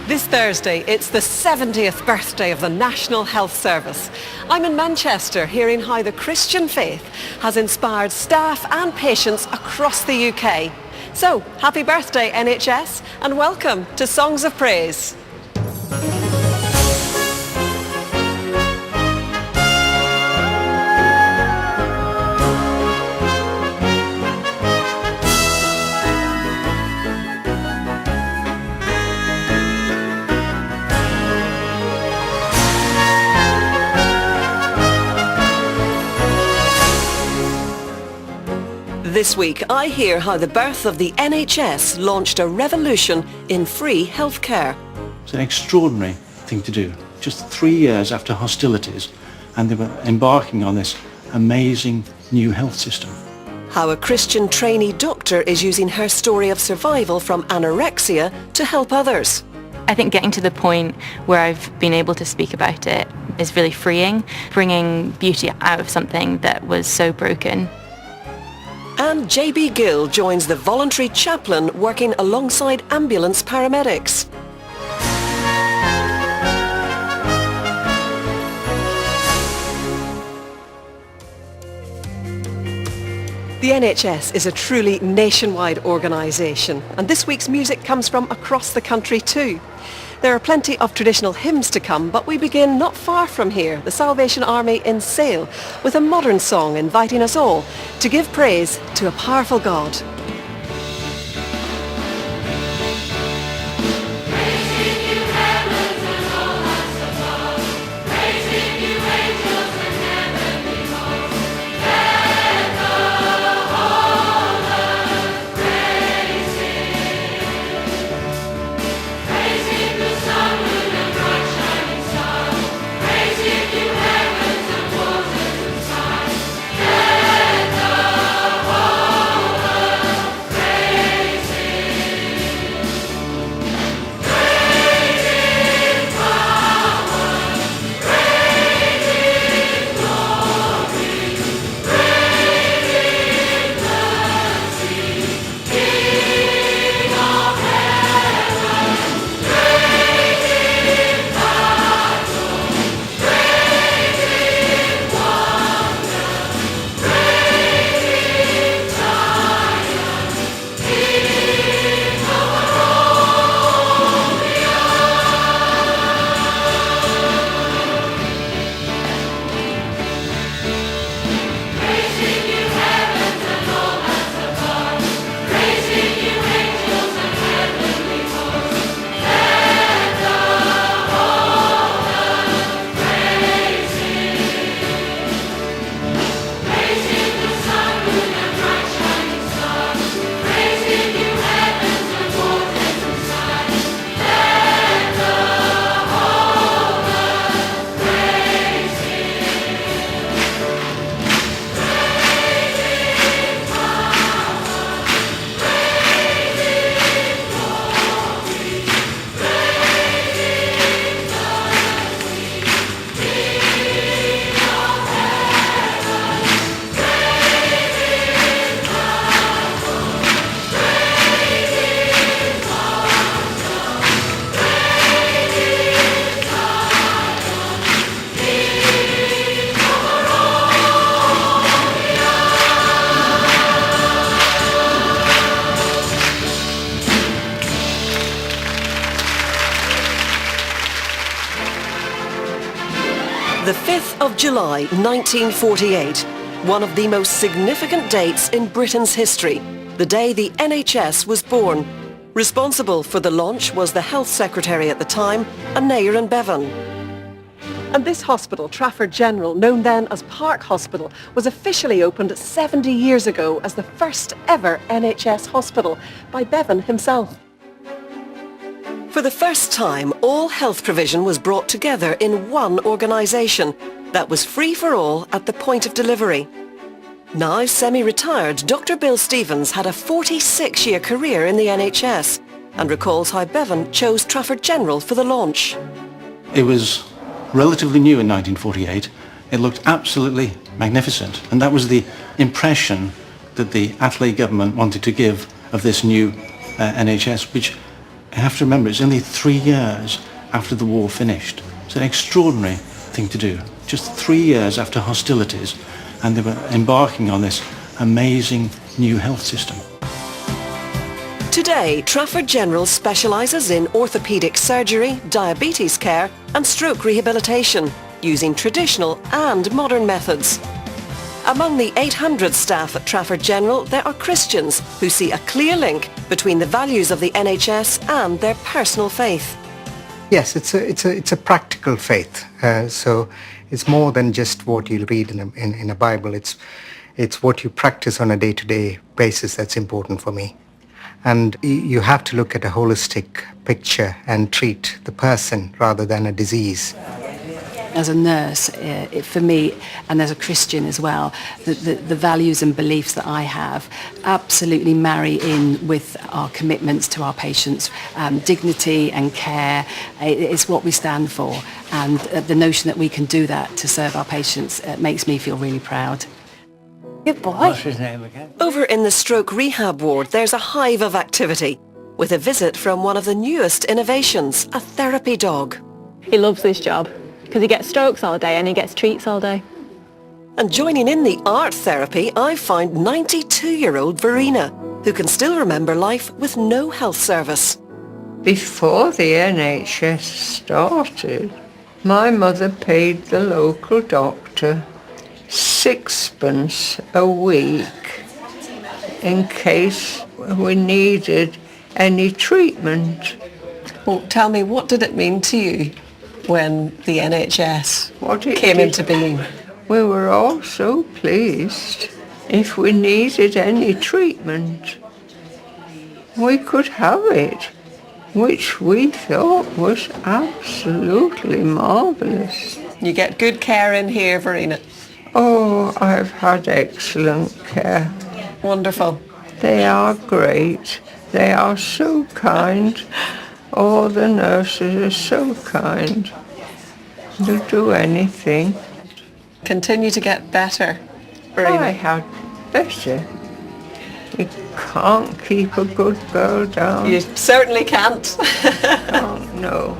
This Thursday, it's the 70th birthday of the National Health Service. I'm in Manchester, hearing how the Christian faith has inspired staff and patients across the UK. So, happy birthday, NHS, and welcome to Songs of Praise. This week, I hear how the birth of the NHS launched a revolution in free healthcare. It's an extraordinary thing to do. Just 3 years after hostilities, and they were embarking on this amazing new health system. How a Christian trainee doctor is using her story of survival from anorexia to help others. I think getting to the point where I've been able to speak about it is really freeing, bringing beauty out of something that was so broken. And JB Gill joins the voluntary chaplain working alongside ambulance paramedics. The NHS is a truly nationwide organisation, and this week's music comes from across the country too. There are plenty of traditional hymns to come, but we begin not far from here, the Salvation Army in Sale, with a modern song inviting us all to give praise to a powerful God. The 5th of July 1948, one of the most significant dates in Britain's history, the day the NHS was born. Responsible for the launch was the Health Secretary at the time, Aneurin and Bevan. And this hospital, Trafford General, known then as Park Hospital, was officially opened 70 years ago as the first ever NHS hospital by Bevan himself. For the first time, all health provision was brought together in one organisation that was free for all at the point of delivery. Now semi-retired, Dr. Bill Stevens had a 46-year career in the NHS and recalls how Bevan chose Trafford General for the launch. It was relatively new in 1948. It looked absolutely magnificent, and that was the impression that the Attlee government wanted to give of this new NHS, which I have to remember is only 3 years after the war finished. It's an extraordinary thing to do. Just 3 years after hostilities, and they were embarking on this amazing new health system. Today, Trafford General specialises in orthopaedic surgery, diabetes care and stroke rehabilitation, using traditional and modern methods. Among the 800 staff at Trafford General, there are Christians who see a clear link between the values of the NHS and their personal faith. Yes, it's a practical faith. So it's more than just what you'll read in a Bible. It's what you practice on a day-to-day basis that's important for me. And you have to look at a holistic picture and treat the person rather than a disease. As a nurse, for me, and as a Christian as well, the values and beliefs that I have absolutely marry in with our commitments to our patients. Dignity and care is what we stand for, and the notion that we can do that to serve our patients makes me feel really proud. Good boy. What's his name again? Over in the stroke rehab ward, there's a hive of activity, with a visit from one of the newest innovations, a therapy dog. He loves this job because he gets strokes all day and he gets treats all day. And joining in the art therapy, I find 92-year-old Verena, who can still remember life with no health service. Before the NHS started, my mother paid the local doctor £6 a week in case we needed any treatment. Well, tell me, what did it mean to you when the NHS What it came did- into being? We were all so pleased. If we needed any treatment, we could have it, which we thought was absolutely marvellous. You get good care in here, Verena. Oh, I've had excellent care. Wonderful. They are great. They are so kind. All the nurses are so kind. They'll do anything. Continue to get better, I Verena. had better. You can't keep a good girl down. You certainly can't. Can't, no.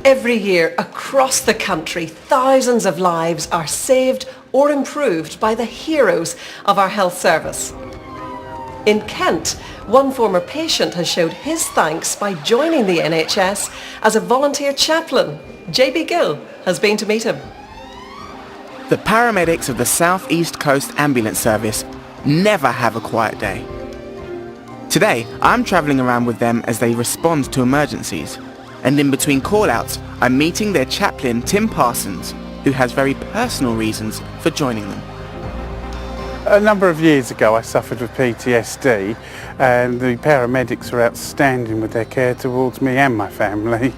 Every year across the country, thousands of lives are saved or improved by the heroes of our health service. In Kent, one former patient has showed his thanks by joining the NHS as a volunteer chaplain. JB Gill has been to meet him. The paramedics of the South East Coast Ambulance Service never have a quiet day. Today, I'm travelling around with them as they respond to emergencies. And in between call-outs, I'm meeting their chaplain, Tim Parsons, who has very personal reasons for joining them. A number of years ago I suffered with PTSD, and the paramedics were outstanding with their care towards me and my family.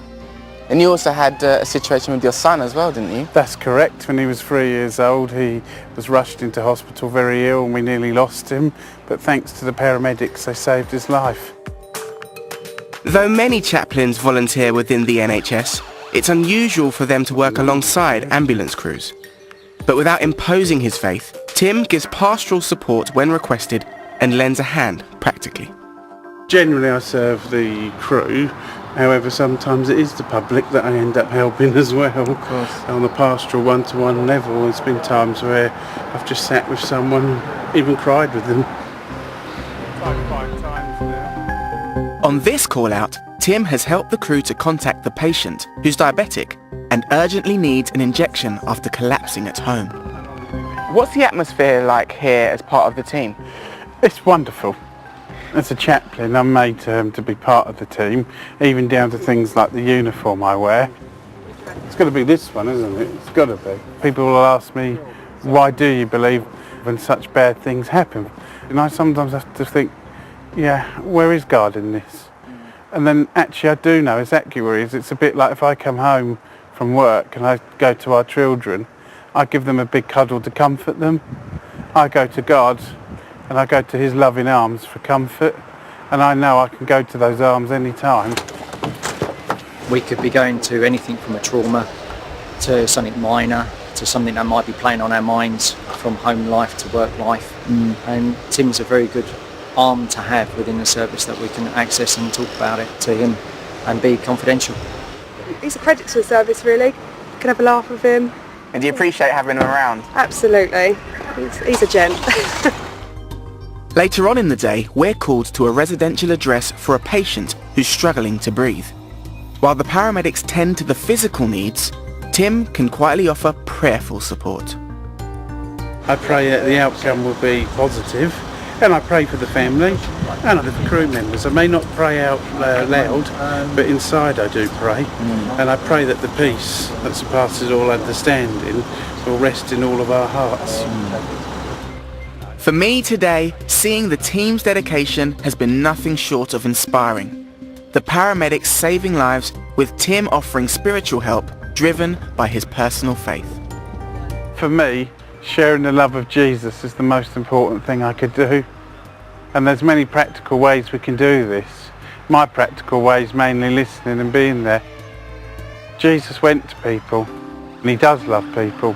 And you also had a situation with your son as well, didn't you? That's correct. When he was 3 years old, he was rushed into hospital very ill and we nearly lost him, but thanks to the paramedics they saved his life. Though many chaplains volunteer within the NHS, it's unusual for them to work alongside ambulance crews. But without imposing his faith, Tim gives pastoral support when requested and lends a hand practically. Generally I serve the crew, however sometimes it is the public that I end up helping as well. Of course. On a pastoral one-to-one level, there's been times where I've just sat with someone, even cried with them. 5 times now. On this call-out, Tim has helped the crew to contact the patient, who's diabetic and urgently needs an injection after collapsing at home. What's the atmosphere like here as part of the team? It's wonderful. As a chaplain, I'm made to be part of the team, even down to things like the uniform I wear. It's got to be this one, isn't it? It's got to be. People will ask me, why do you believe when such bad things happen? And I sometimes have to think, yeah, where is God in this? And then actually I do know exactly where he is. It's a bit like if I come home from work and I go to our children, I give them a big cuddle to comfort them. I go to God and I go to his loving arms for comfort, and I know I can go to those arms any time. We could be going to anything from a trauma to something minor to something that might be playing on our minds, from home life to work life. And Tim's a very good arm to have within the service that we can access and talk about it to him and be confidential. He's a credit to the service, really. You can have a laugh with him. And do you appreciate having him around? Absolutely. He's a gent. Later on in the day, we're called to a residential address for a patient who's struggling to breathe. While the paramedics tend to the physical needs, Tim can quietly offer prayerful support. I pray that the outcome will be positive, and I pray for the family and the crew members. I may not pray out loud, but inside I do pray. And I pray that the peace that surpasses all understanding will rest in all of our hearts. For me today, seeing the team's dedication has been nothing short of inspiring. The paramedics saving lives, with Tim offering spiritual help driven by his personal faith. For me, sharing the love of Jesus is the most important thing I could do. And there's many practical ways we can do this. My practical way is mainly listening and being there. Jesus went to people, and he does love people.